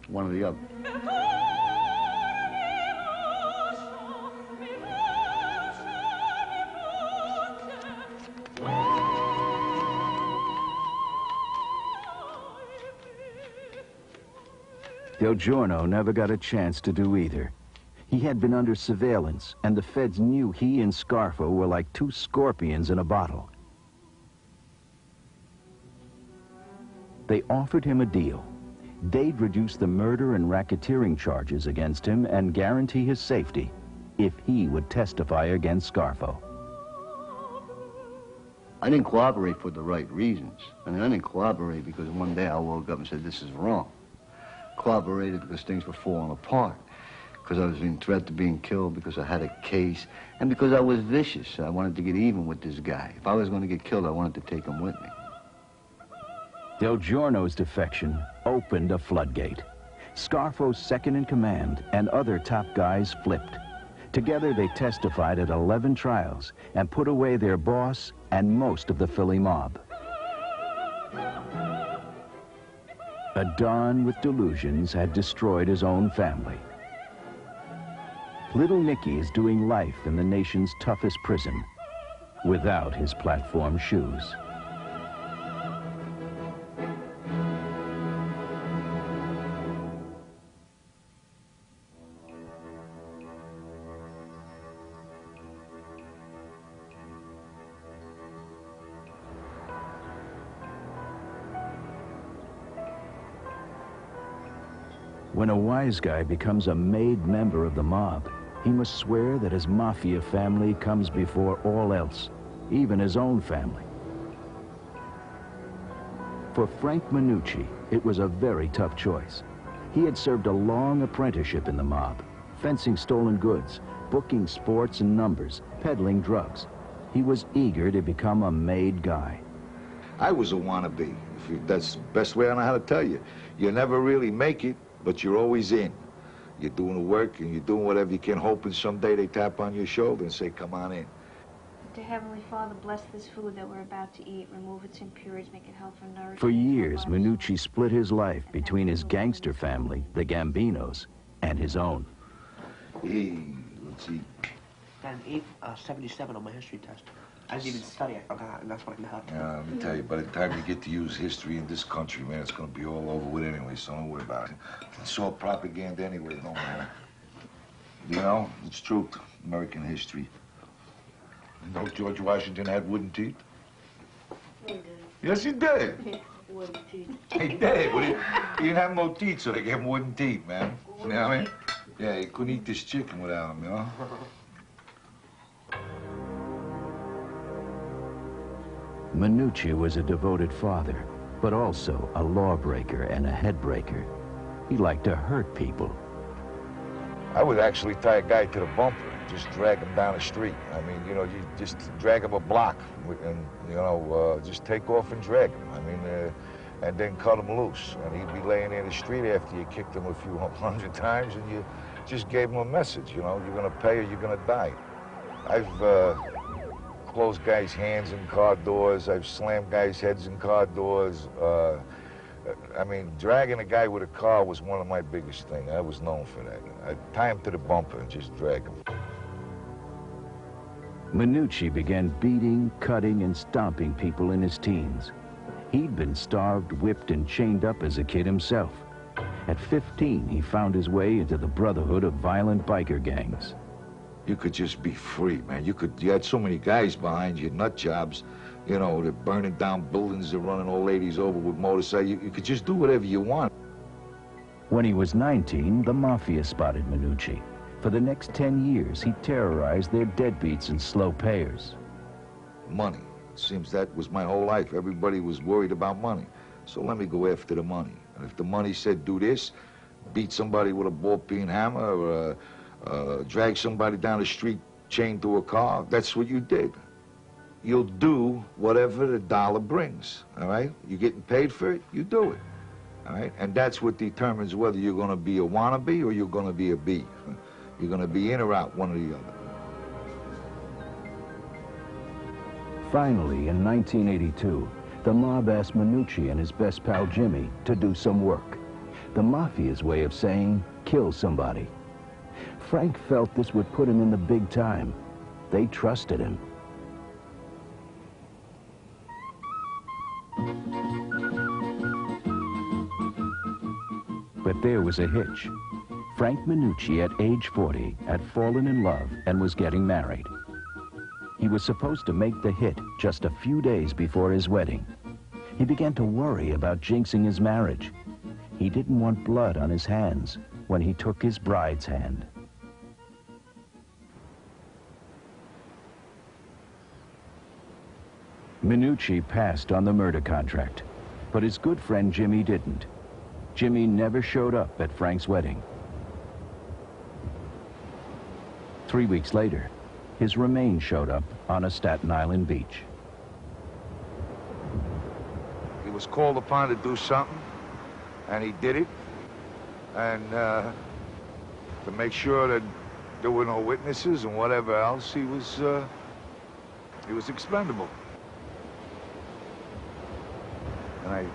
One or the other. Del Giorno never got a chance to do either. He had been under surveillance, and the feds knew he and Scarfo were like two scorpions in a bottle. They offered him a deal. They'd reduce the murder and racketeering charges against him and guarantee his safety if he would testify against Scarfo. I didn't cooperate for the right reasons. I mean, I didn't cooperate because one day I woke up and said, this is wrong. Cooperated because things were falling apart, because I was being threatened to being killed, because I had a case, and because I was vicious. I wanted to get even with this guy. If I was going to get killed, I wanted to take him with me. Del Giorno's defection opened a floodgate. Scarfo's second in command and other top guys flipped. Together they testified at 11 trials and put away their boss and most of the Philly mob. A Don with delusions had destroyed his own family. Little Nicky is doing life in the nation's toughest prison without his platform shoes. When a wise guy becomes a made member of the mob, he must swear that his Mafia family comes before all else, even his own family. For Frank Minucci, it was a very tough choice. He had served a long apprenticeship in the mob, fencing stolen goods, booking sports and numbers, peddling drugs. He was eager to become a made guy. I was a wannabe. That's the best way I know how to tell you. You never really make it, but you're always in. You're doing the work and you're doing whatever you can, hoping someday they tap on your shoulder and say, come on in. Dear Heavenly Father, bless this food that we're about to eat, remove its impurities, make it healthy and nourishing. For years, Minucci split his life between his gangster family, the Gambinos, and his own. Hey, let's see. Got an 877 on my history test. I didn't even study, I forgot, and that's what I got. Yeah, let me tell you, by the time you get to use history in this country, man, it's gonna be all over with anyway, so don't worry about it. It's all propaganda anyway, no matter. You know, it's truth, American history. You know George Washington had wooden teeth? He did. Yes, he did. Wooden teeth. He did. But he didn't have no teeth, so they gave him wooden teeth, man. You know what I mean? Yeah, he couldn't eat this chicken without him, you know? Minucci was a devoted father, but also a lawbreaker and a headbreaker. He liked to hurt people. I would actually tie a guy to the bumper and just drag him down the street. I mean, you know, you just drag him a block and, you know, just take off and drag him. I mean, and then cut him loose. And he'd be laying in the street after you kicked him a few hundred times and you just gave him a message, you know, you're gonna pay or you're gonna die. I've closed guys' hands in car doors. I've slammed guys' heads in car doors. I mean, dragging a guy with a car was one of my biggest things. I was known for that. I'd tie him to the bumper and just drag him. Minucci began beating, cutting, and stomping people in his teens. He'd been starved, whipped, and chained up as a kid himself. At 15, he found his way into the brotherhood of violent biker gangs. You could just be free, man. You had so many guys behind you, nut jobs. You know, they're burning down buildings, they're running old ladies over with motorcycles. You could just do whatever you want. When he was 19, the Mafia spotted Minucci. For the next 10 years, he terrorized their deadbeats and slow payers. Money. It seems that was my whole life. Everybody was worried about money. So let me go after the money. And if the money said do this, beat somebody with a ball-peen hammer, or drag somebody down the street chained to a car, that's what you did. You'll do whatever the dollar brings, all right? You're getting paid for it, you do it, all right? And that's what determines whether you're going to be a wannabe or you're going to be a bee. You're going to be in or out, one or the other. Finally, in 1982, the mob asked Minucci and his best pal Jimmy to do some work. The Mafia's way of saying, kill somebody. Frank felt this would put him in the big time. They trusted him. But there was a hitch. Frank Minucci, at age 40, had fallen in love and was getting married. He was supposed to make the hit just a few days before his wedding. He began to worry about jinxing his marriage. He didn't want blood on his hands when he took his bride's hand. Minucci passed on the murder contract, but his good friend Jimmy didn't. Jimmy never showed up at Frank's wedding. 3 weeks later, his remains showed up on a Staten Island beach. He was called upon to do something, and he did it. And to make sure that there were no witnesses and whatever else, he was expendable. And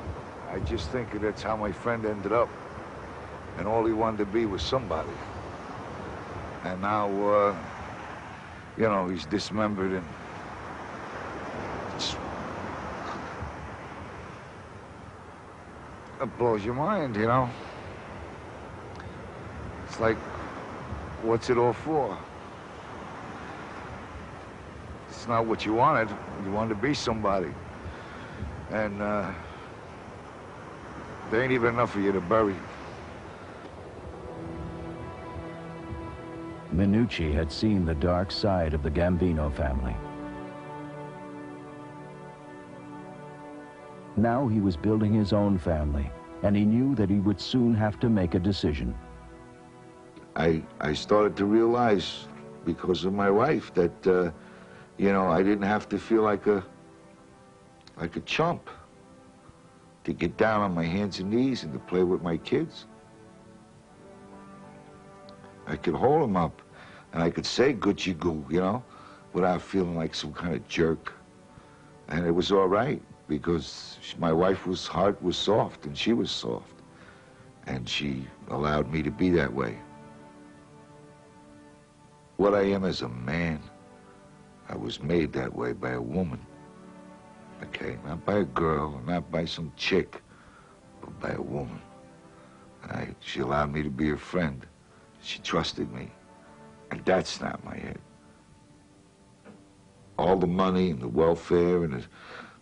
I just think that's how my friend ended up. And all he wanted to be was somebody. And now, you know, he's dismembered and it blows your mind, you know? It's like, what's it all for? It's not what you wanted. You wanted to be somebody. And there ain't even enough for you to bury. Minucci had seen the dark side of the Gambino family. Now he was building his own family, and he knew that he would soon have to make a decision. I started to realize, because of my wife, that, you know, I didn't have to feel like a chump to get down on my hands and knees and to play with my kids. I could hold them up, and I could say Gucci goo, you know, without feeling like some kind of jerk. And it was all right, because my wife's heart was soft, and she was soft. And she allowed me to be that way. What I am as a man, I was made that way by a woman. Okay, not by a girl, not by some chick, but by a woman. And she allowed me to be her friend. She trusted me, and that snapped my head. All the money and the welfare and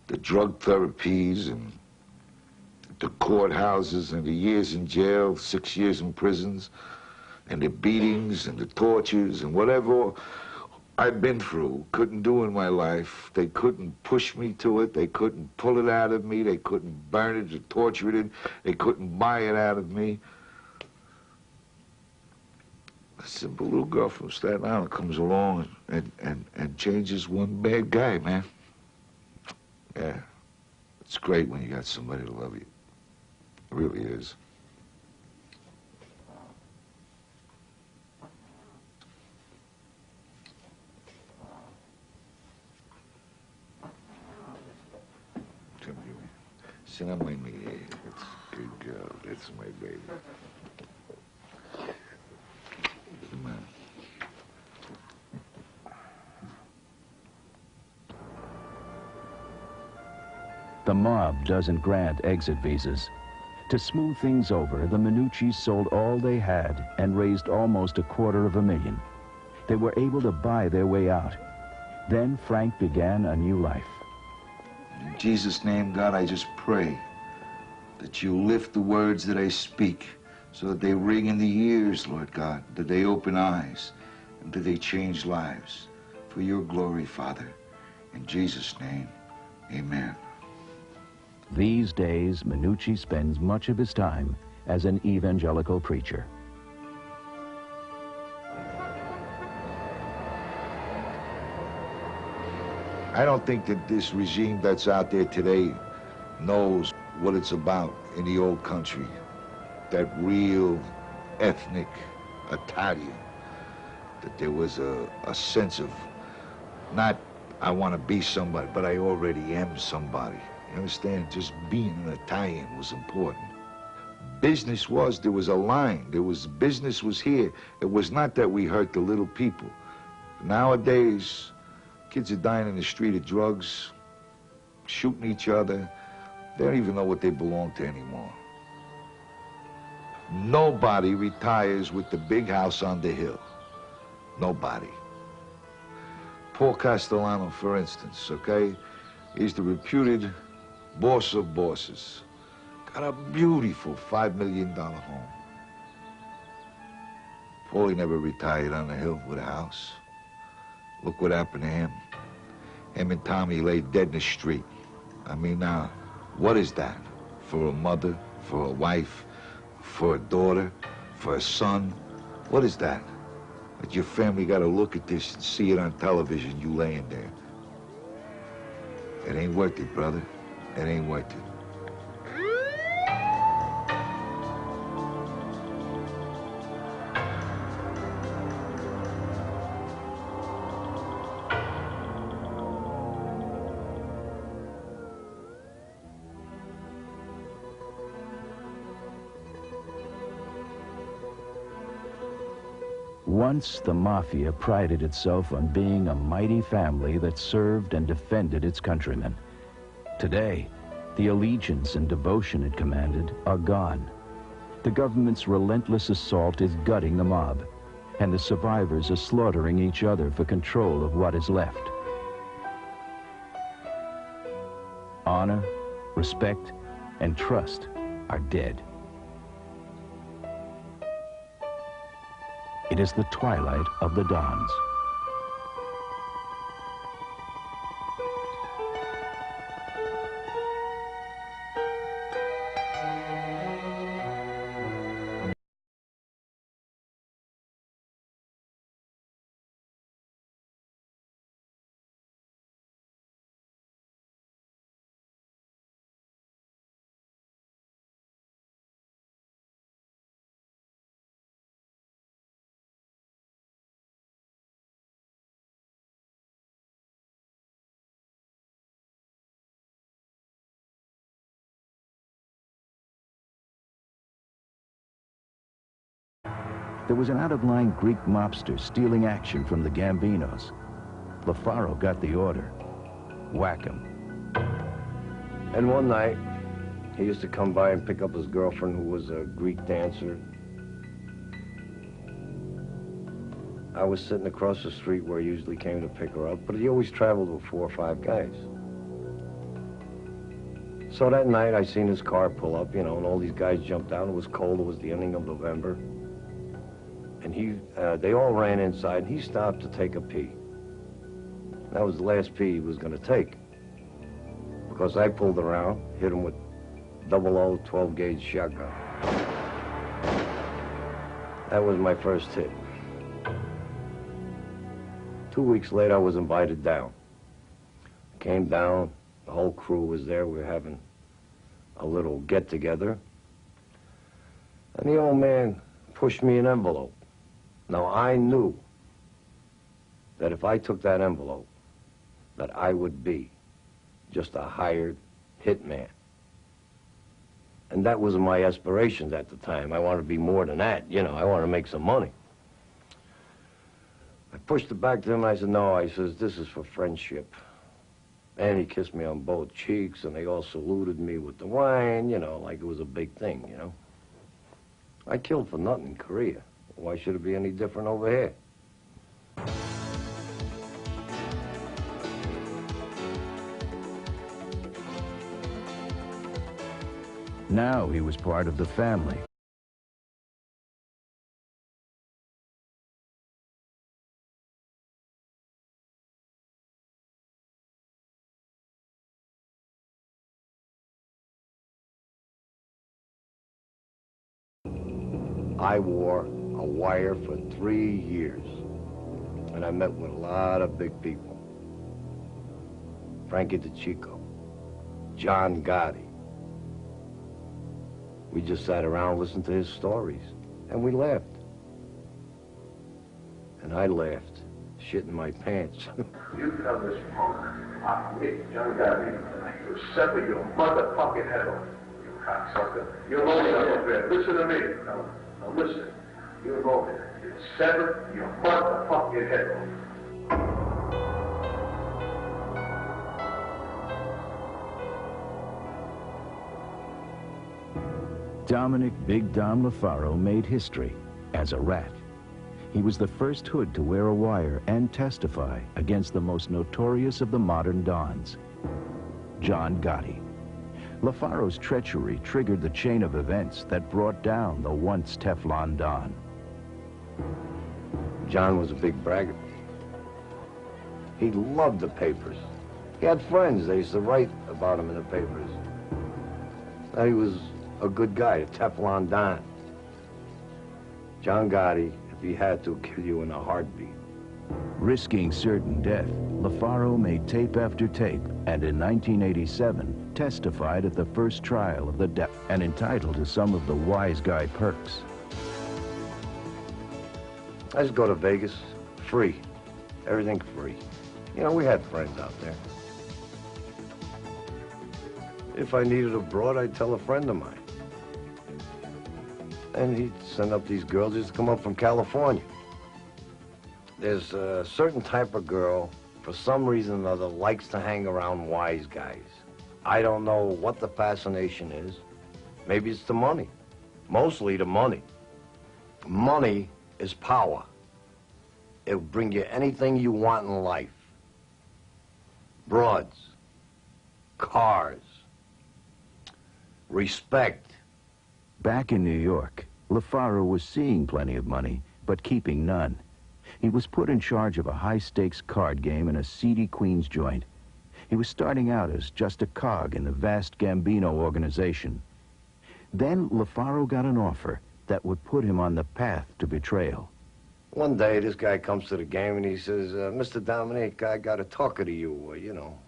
the drug therapies and the courthouses and the years in jail, 6 years in prisons, and the beatings and the tortures and whatever I've been through, couldn't do in my life. They couldn't push me to it. They couldn't pull it out of me. They couldn't burn it or torture it. They couldn't buy it out of me. A simple little girl from Staten Island comes along and changes one bad guy, man. Yeah, it's great when you got somebody to love you. It really is. Listen, I'm my lady. That's a good girl. That's my baby. Come on. The mob doesn't grant exit visas. To smooth things over, the Minucci's sold all they had and raised almost $250,000. They were able to buy their way out. Then Frank began a new life. In Jesus' name, God, I just pray that you lift the words that I speak so that they ring in the ears, Lord God, that they open eyes, and that they change lives. For your glory, Father. In Jesus' name, amen. These days, Minucci spends much of his time as an evangelical preacher. I don't think that this regime that's out there today knows what it's about in the old country. That real ethnic Italian. That there was a sense of not, I want to be somebody, but I already am somebody. You understand? Just being an Italian was important. Business was, there was a line. Business was here. It was not that we hurt the little people. Nowadays, kids are dying in the street of drugs, shooting each other. They don't even know what they belong to anymore. Nobody retires with the big house on the hill. Nobody. Paul Castellano, for instance, okay? He's the reputed boss of bosses. Got a beautiful $5 million home. Paulie never retired on the hill with a house. Look what happened to him. Him and Tommy lay dead in the street. I mean, now, what is that? For a mother, for a wife, for a daughter, for a son? What is that? But your family got to look at this and see it on television, you laying there. It ain't worth it, brother. It ain't worth it. Once, the Mafia prided itself on being a mighty family that served and defended its countrymen. Today, the allegiance and devotion it commanded are gone. The government's relentless assault is gutting the mob, and the survivors are slaughtering each other for control of what is left. Honor, respect, and trust are dead. It is the twilight of the Dons. There was an out-of-line Greek mobster stealing action from the Gambinos. Lafaro got the order. Whack him. And one night, he used to come by and pick up his girlfriend, who was a Greek dancer. I was sitting across the street where he usually came to pick her up, but he always traveled with 4 or 5 guys. So that night, I seen his car pull up, you know, and all these guys jumped out. It was cold. It was the ending of November. And they all ran inside, and he stopped to take a pee. That was the last pee he was going to take. Because I pulled around, hit him with 00 12-gauge shotgun. That was my first hit. 2 weeks later, I was invited down. Came down, the whole crew was there. We were having a little get-together. And the old man pushed me an envelope. Now, I knew that if I took that envelope, that I would be just a hired hitman. And that was my aspirations at the time. I wanted to be more than that, you know. I wanted to make some money. I pushed it back to him, and I said, no, I says, this is for friendship. And he kissed me on both cheeks, and they all saluted me with the wine, you know, like it was a big thing, you know. I killed for nothing in Korea. Why should it be any different over here? Now he was part of the family. I wore a wire for 3 years, and I met with a lot of big people. Frankie DeChico, John Gotti. We just sat around listening to his stories, and we laughed. And I laughed, shitting my pants. You tell this punk, I'm with John Gotti, to sever your motherfucking head off, you cocksucker. You're low enough there. Listen to me. Now listen. You're low there. You sever your motherfucking head off. Dominic Big Dom LaFaro made history as a rat. He was the first hood to wear a wire and testify against the most notorious of the modern dons, John Gotti. LaFaro's treachery triggered the chain of events that brought down the once Teflon Don. John was a big braggart. He loved the papers. He had friends. They used to write about him in the papers. He was a good guy, a Teflon Don. John Gotti, if he had to, kill you in a heartbeat. Risking certain death, LaFaro made tape after tape, and in 1987 testified at the first trial of the death and entitled to some of the wise guy perks. I just go to Vegas, free. Everything free. You know, we had friends out there. If I needed a broad, I'd tell a friend of mine. And he'd send up these girls just to come up from California. There's a certain type of girl, for some reason or other, likes to hang around wise guys. I don't know what the fascination is. Maybe it's the money. Mostly the money. Money is power. It'll bring you anything you want in life. Broads, cars, respect. Back in New York, LaFaro was seeing plenty of money, but keeping none. He was put in charge of a high-stakes card game in a seedy Queens joint. He was starting out as just a cog in the vast Gambino organization. Then LaFaro got an offer that would put him on the path to betrayal. One day, this guy comes to the game and he says, Mr. Dominic, I got to talk to you, you know.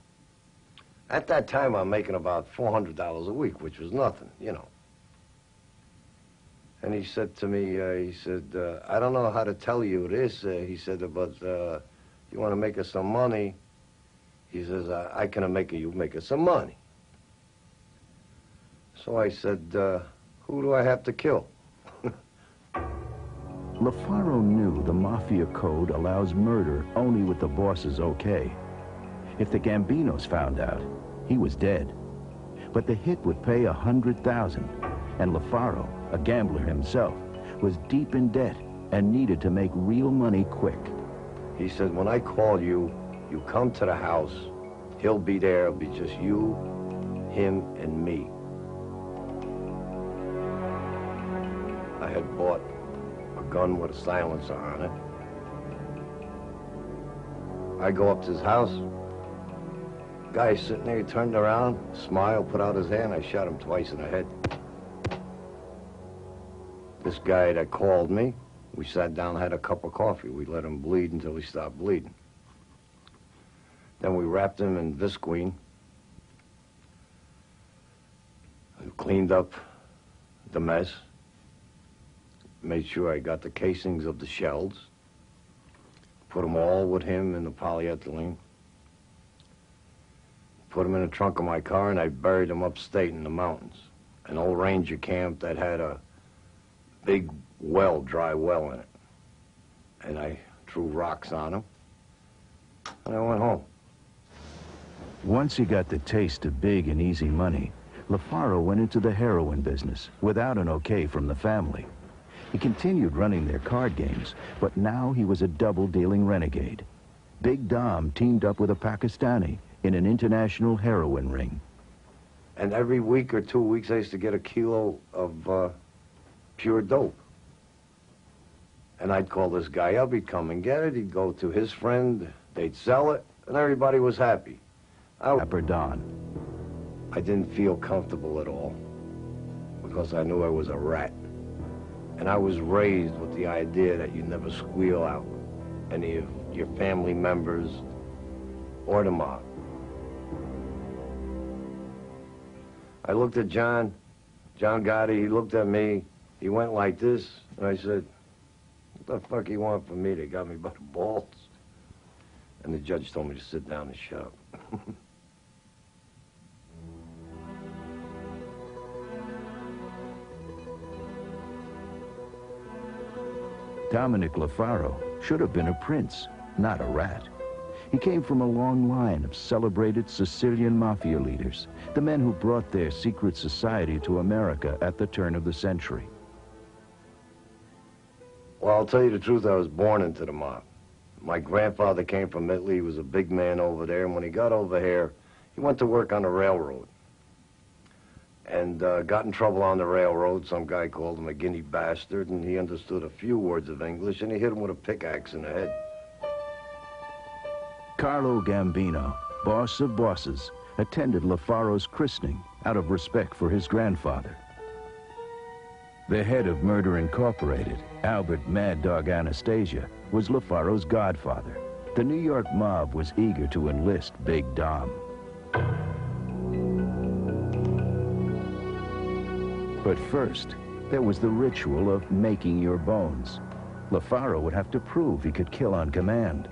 At that time, I'm making about $400 a week, which was nothing, you know. And he said to me, he said, I don't know how to tell you this, he said, but you want to make us some money? He says, I can make you make us some money. So I said, who do I have to kill? LaFaro knew the Mafia code allows murder only with the boss's okay. If the Gambinos found out, he was dead. But the hit would pay $100,000, and LaFaro, a gambler himself, was deep in debt and needed to make real money quick. He said, when I call you, you come to the house. He'll be there. It'll be just you, him, and me. I had bought a gun with a silencer on it. I go up to his house. Guy's sitting there, he turned around, smiled, put out his hand, I shot him twice in the head. This guy that called me, we sat down, had a cup of coffee. We let him bleed until he stopped bleeding. Then we wrapped him in Visqueen. We cleaned up the mess. Made sure I got the casings of the shells. Put them all with him in the polyethylene. Put him in the trunk of my car, and I buried him upstate in the mountains. an old ranger camp that had a big well, dry well in it. And I threw rocks on him, and I went home. Once he got the taste of big and easy money, LaFaro went into the heroin business without an okay from the family. He continued running their card games, but now he was a double-dealing renegade. Big Dom teamed up with a Pakistani in an international heroin ring. And every week or 2 weeks, I used to get a kilo of pure dope. And I'd call this guy up, he'd come and get it, he'd go to his friend, they'd sell it, and everybody was happy. Upper Don. I didn't feel comfortable at all, because I knew I was a rat. And I was raised with the idea that you never squeal out any of your family members or the mob. I looked at John Gotti, he looked at me, he went like this, and I said, "What the fuck you want from me? They got me by the balls." And the judge told me to sit down and shut up. Dominic LaFaro should have been a prince, not a rat. He came from a long line of celebrated Sicilian Mafia leaders, the men who brought their secret society to America at the turn of the century. Well, I'll tell you the truth, I was born into the mob. My grandfather came from Italy, he was a big man over there, and when he got over here, he went to work on the railroad. And got in trouble on the railroad. Some guy called him a guinea bastard, and he understood a few words of English, and he hit him with a pickaxe in the head. Carlo Gambino, boss of bosses, attended LaFaro's christening out of respect for his grandfather. The head of Murder Incorporated, Albert Mad Dog Anastasia, was LaFaro's godfather. The New York mob was eager to enlist Big Dom. But first, there was the ritual of making your bones. LaFaro would have to prove he could kill on command.